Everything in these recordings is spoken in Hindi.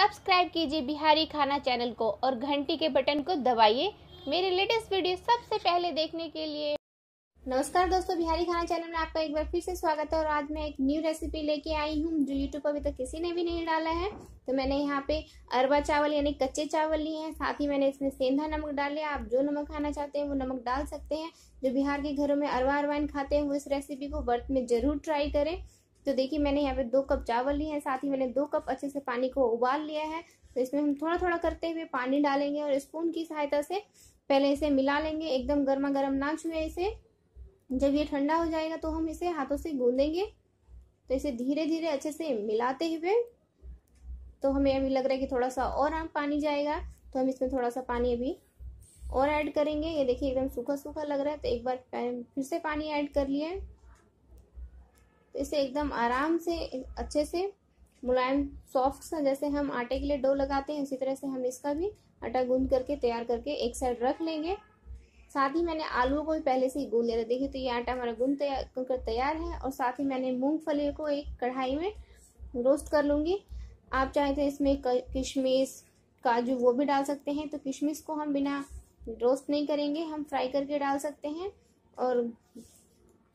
सब्सक्राइब कीजिए बिहारी खाना चैनल को और घंटी के बटन को दबाइए मेरे लेटेस्ट वीडियो सबसे पहले देखने के लिए। नमस्कार दोस्तों, बिहारी खाना चैनल में आपका एक बार फिर से स्वागत है। और आज मैं एक न्यू रेसिपी लेके आई हूँ जो यूट्यूब पर अभी तक किसी ने भी नहीं डाला है। तो मैंने यहाँ पे अरवा चावल यानी कच्चे चावल लिए हैं, साथ ही मैंने इसमें सेंधा नमक डाल लिया। आप जो नमक खाना चाहते हैं वो नमक डाल सकते हैं। जो बिहार के घरों में अरवा अरवाइन खाते हैं वो इस रेसिपी को व्रत में जरूर ट्राई करें। तो देखिए मैंने यहाँ पे 2 कप चावल लिए हैं, साथ ही मैंने 2 कप अच्छे से पानी को उबाल लिया है। तो इसमें हम थोड़ा थोड़ा करते हुए पानी डालेंगे और स्पून की सहायता से पहले इसे मिला लेंगे। एकदम गर्मा गर्म ना छुए इसे। जब ये ठंडा हो जाएगा तो हम इसे हाथों से गूंदेंगे। तो इसे धीरे धीरे अच्छे से मिलाते हुए, तो हमें अभी लग रहा है कि थोड़ा सा और पानी जाएगा, तो हम इसमें थोड़ा सा पानी अभी और ऐड करेंगे। ये देखिए एकदम सूखा सूखा लग रहा है, तो एक बार फिर से पानी ऐड कर लिया। तो इसे एकदम आराम से अच्छे से मुलायम सॉफ्ट सा, जैसे हम आटे के लिए डो लगाते हैं उसी तरह से हम इसका भी आटा गूंद करके तैयार करके एक साइड रख लेंगे। साथ ही मैंने आलू को भी पहले से ही गूंद लिया था। देखिए तो ये आटा हमारा गूंद तैयार है। और साथ ही मैंने मूंगफली को एक कढ़ाई में रोस्ट कर लूंगी। आप चाहे तो इसमें किशमिश काजू वो भी डाल सकते हैं। तो किशमिश को हम बिना रोस्ट नहीं करेंगे, हम फ्राई करके डाल सकते हैं। और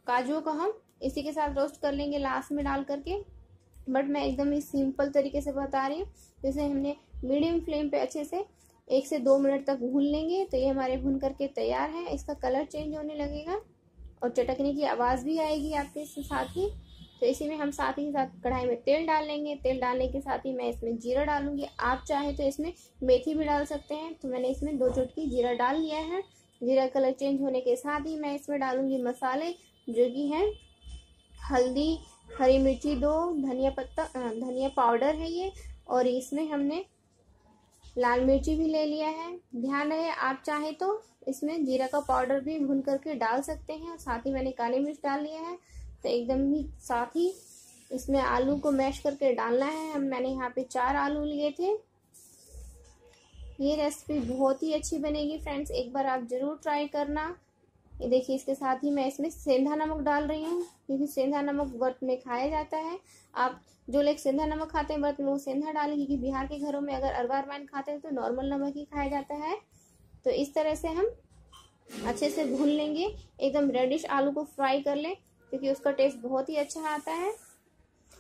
काजू को हम इसी के साथ रोस्ट कर लेंगे लास्ट में डाल करके। बट मैं एकदम ही सिंपल तरीके से बता रही हूँ। जैसे हमने मीडियम फ्लेम पे अच्छे से 1 से 2 मिनट तक भून लेंगे। तो ये हमारे भून करके तैयार है। इसका कलर चेंज होने लगेगा और चटकने की आवाज भी आएगी आपके साथ ही। तो इसी में हम साथ ही साथ कढ़ाई में तेल डाल लेंगे। तेल डालने के साथ ही मैं इसमें जीरा डालूंगी। आप चाहे तो इसमें मेथी भी डाल सकते हैं। तो मैंने इसमें 2 चुटकी जीरा डाल लिया है। जीरा कलर चेंज होने के साथ ही मैं इसमें डालूंगी मसाले, जो कि है हल्दी, हरी मिर्ची 2, धनिया पत्ता, धनिया पाउडर है ये। और इसमें हमने लाल मिर्ची भी ले लिया है। ध्यान रहे आप चाहे तो इसमें जीरा का पाउडर भी भून करके डाल सकते हैं। साथ ही मैंने काली मिर्च डाल लिया है। तो एकदम ही साथ ही इसमें आलू को मैश करके डालना है। मैंने यहाँ पे 4 आलू लिए थे। ये रेसिपी बहुत ही अच्छी बनेगी फ्रेंड्स, एक बार आप जरूर ट्राई करना। ये देखिए इसके साथ ही मैं इसमें सेंधा नमक डाल रही हूँ, क्योंकि सेंधा नमक व्रत में खाया जाता है। आप जो लोग सेंधा नमक खाते हैं व्रत में वो सेंधा डालें, क्योंकि बिहार के घरों में अगर अरवा अरवाइन खाते हैं तो नॉर्मल नमक ही खाया जाता है। तो इस तरह से हम अच्छे से भून लेंगे। एकदम रेडिश आलू को फ्राई कर लें, क्योंकि उसका टेस्ट बहुत ही अच्छा आता है।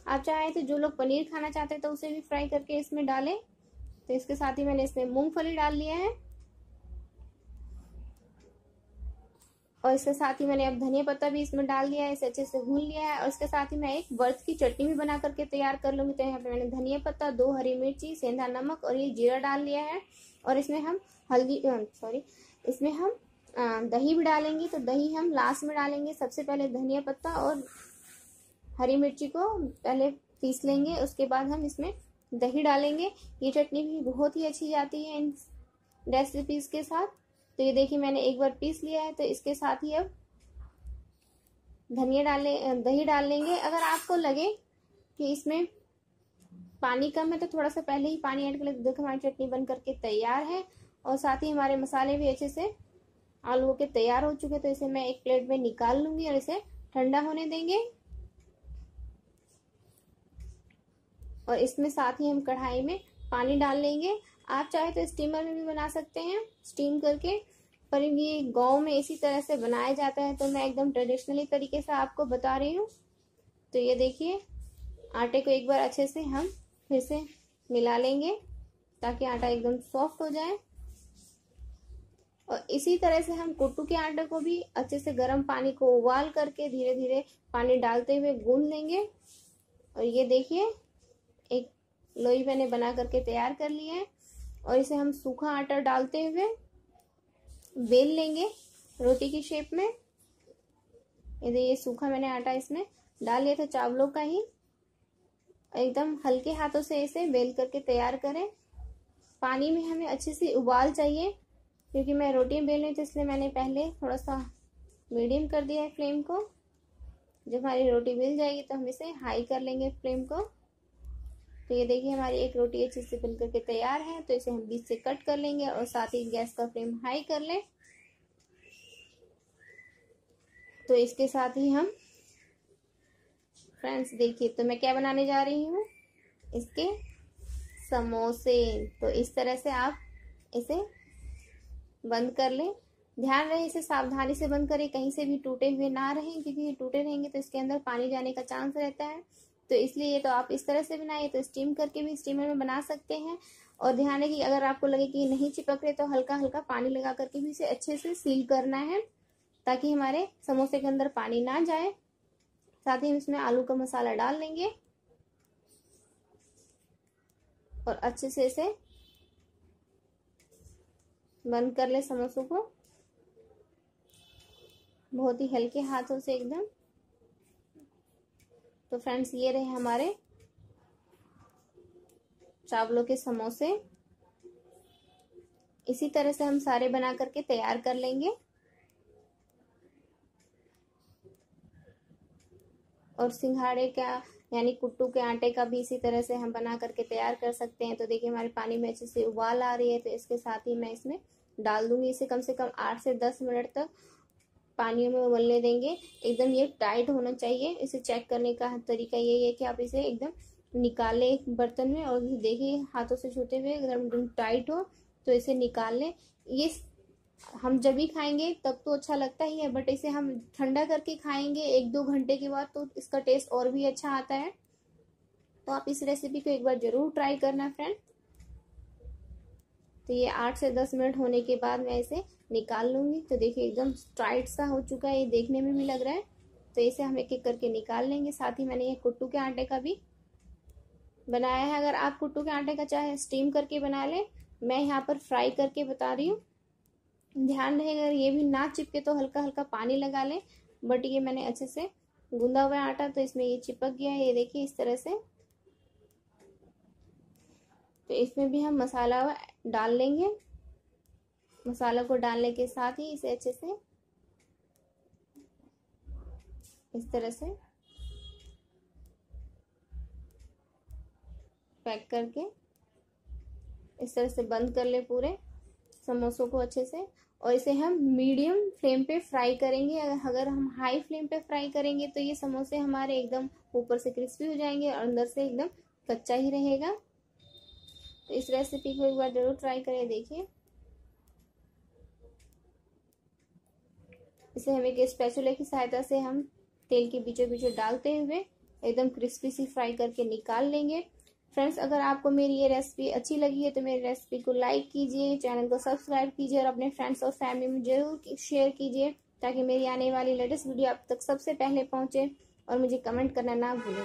आप चाहें तो जो लोग पनीर खाना चाहते हैं तो उसे भी फ्राई करके इसमें डालें। तो इसके साथ ही मैंने इसमें मूंगफली डाल लिया है। और इसके साथ ही मैंने अब धनिया पत्ता भी इसमें डाल दिया है। इसे अच्छे से भून लिया है। और इसके साथ ही मैं एक व्रत की चटनी भी बना करके तैयार कर लूंगी। तो यहाँ पे मैंने धनिया पत्ता, 2 हरी मिर्ची, सेंधा नमक और ये जीरा डाल लिया है। और इसमें हम इसमें हम दही भी डालेंगे। तो दही हम लास्ट में डालेंगे। सबसे पहले धनिया पत्ता और हरी मिर्ची को पहले पीस लेंगे, उसके बाद हम इसमें दही डालेंगे। ये चटनी भी बहुत ही अच्छी जाती है इन रेसिपीज के साथ। तो ये देखिए मैंने एक बार पीस लिया है। तो इसके साथ ही अब दही डाल लेंगे। अगर आपको लगे कि इसमें पानी कम है तो थोड़ा सा पहले ही पानी ऐड कर ले। देखो हमारी चटनी बन करके तैयार है। और साथ ही हमारे मसाले भी अच्छे से आलू के तैयार हो चुके। तो इसे मैं एक प्लेट में निकाल लूंगी और इसे ठंडा होने देंगे। और इसमें साथ ही हम कढ़ाई में पानी डाल लेंगे। आप चाहे तो स्टीमर में भी बना सकते हैं, स्टीम करके, पर ये गांव में इसी तरह से बनाया जाता है। तो मैं एकदम ट्रेडिशनली तरीके से आपको बता रही हूँ। तो ये देखिए आटे को एक बार अच्छे से हम फिर से मिला लेंगे, ताकि आटा एकदम सॉफ्ट हो जाए। और इसी तरह से हम कुट्टू के आटे को भी अच्छे से गर्म पानी को उबाल करके धीरे धीरे पानी डालते हुए गूंद लेंगे। और ये देखिए एक लोई मैंने बना करके तैयार कर ली है। और इसे हम सूखा आटा डालते हुए बेल लेंगे रोटी की शेप में। ये सूखा मैंने आटा इसमें डाल लिया था चावलों का ही। एकदम हल्के हाथों से इसे बेल करके तैयार करें। पानी में हमें अच्छे से उबाल चाहिए, क्योंकि मैं रोटी बेल रही थी इसलिए मैंने पहले थोड़ा सा मीडियम कर दिया है फ्लेम को। जब हमारी रोटी मिल जाएगी तो हम इसे हाई कर लेंगे फ्लेम को। तो ये देखिए हमारी एक रोटी अच्छे से बन करके तैयार है। तो इसे हम बीच से कट कर लेंगे और साथ ही गैस का फ्लेम हाई कर लें। तो इसके साथ ही हम फ्रेंड्स देखिए तो मैं क्या बनाने जा रही हूँ, इसके समोसे। तो इस तरह से आप इसे बंद कर लें। ध्यान रहे इसे सावधानी से बंद करें, कहीं से भी टूटे हुए ना रहें, क्योंकि टूटे रहेंगे तो इसके अंदर पानी जाने का चांस रहता है। तो इसलिए ये तो आप इस तरह से बनाइए, तो स्टीम करके भी स्टीमर में बना सकते हैं। और ध्यान है कि अगर आपको लगे कि नहीं चिपक रहे तो हल्का हल्का पानी लगा करके भी इसे अच्छे से सील करना है, ताकि हमारे समोसे के अंदर पानी ना जाए। साथ ही हम इसमें आलू का मसाला डाल लेंगे और अच्छे से इसे बंद कर ले समोसों को, बहुत ही हल्के हाथों से एकदम। तो फ्रेंड्स, ये रहे हमारे चावलों के समोसे। इसी तरह से हम सारे बना करके तैयार कर लेंगे। और सिंघाड़े का यानी कुट्टू के आटे का भी इसी तरह से हम बना करके तैयार कर सकते हैं। तो देखिए हमारे पानी में अच्छे से उबाल आ रही है, तो इसके साथ ही मैं इसमें डाल दूंगी। इसे कम से कम 8 से 10 मिनट तक पानी में उबलने देंगे। एकदम ये टाइट होना चाहिए। इसे चेक करने का तरीका यही है कि आप इसे एकदम निकालें एक बर्तन में, और देखिए हाथों से छूते हुए एकदम टाइट हो तो इसे निकाल लें। ये हम जब भी खाएंगे तब तो अच्छा लगता ही है, बट इसे हम ठंडा करके खाएंगे 1-2 घंटे के बाद तो इसका टेस्ट और भी अच्छा आता है। तो आप इस रेसिपी को एक बार जरूर ट्राई करना फ्रेंड। तो ये 8 से 10 मिनट होने के बाद मैं इसे निकाल लूंगी। तो देखिए एकदम टाइट सा हो चुका है, ये देखने में भी लग रहा है। तो इसे हम एक एक करके निकाल लेंगे। साथ ही मैंने ये कुट्टू के आटे का भी बनाया है। अगर आप कुट्टू के आटे का चाहे स्टीम करके बना लें, मैं यहाँ पर फ्राई करके बता रही हूँ। ध्यान रहेगा ये भी ना चिपके तो हल्का हल्का पानी लगा लें। बट ये मैंने अच्छे से गूंदा हुआ है आटा, तो इसमें ये चिपक गया है, ये देखिए इस तरह से। तो इसमें भी हम मसाला डाल लेंगे। मसाला को डालने के साथ ही इसे अच्छे से इस तरह से पैक करके इस तरह से बंद कर ले पूरे समोसों को अच्छे से। और इसे हम मीडियम फ्लेम पे फ्राई करेंगे। अगर हम हाई फ्लेम पे फ्राई करेंगे तो ये समोसे हमारे एकदम ऊपर से क्रिस्पी हो जाएंगे और अंदर से एकदम कच्चा ही रहेगा। तो इस रेसिपी को एक बार जरूर ट्राई करें। देखिए इसे हम एक स्पैचुला की सहायता से हम तेल के बीचों बीचों डालते हुए एकदम क्रिस्पी सी फ्राई करके निकाल लेंगे। फ्रेंड्स, अगर आपको मेरी ये रेसिपी अच्छी लगी है तो मेरी रेसिपी को लाइक कीजिए, चैनल को सब्सक्राइब कीजिए और अपने फ्रेंड्स और फैमिली में जरूर शेयर कीजिए, ताकि मेरी आने वाली लेटेस्ट वीडियो आप तक सबसे पहले पहुंचे। और मुझे कमेंट करना ना भूलें।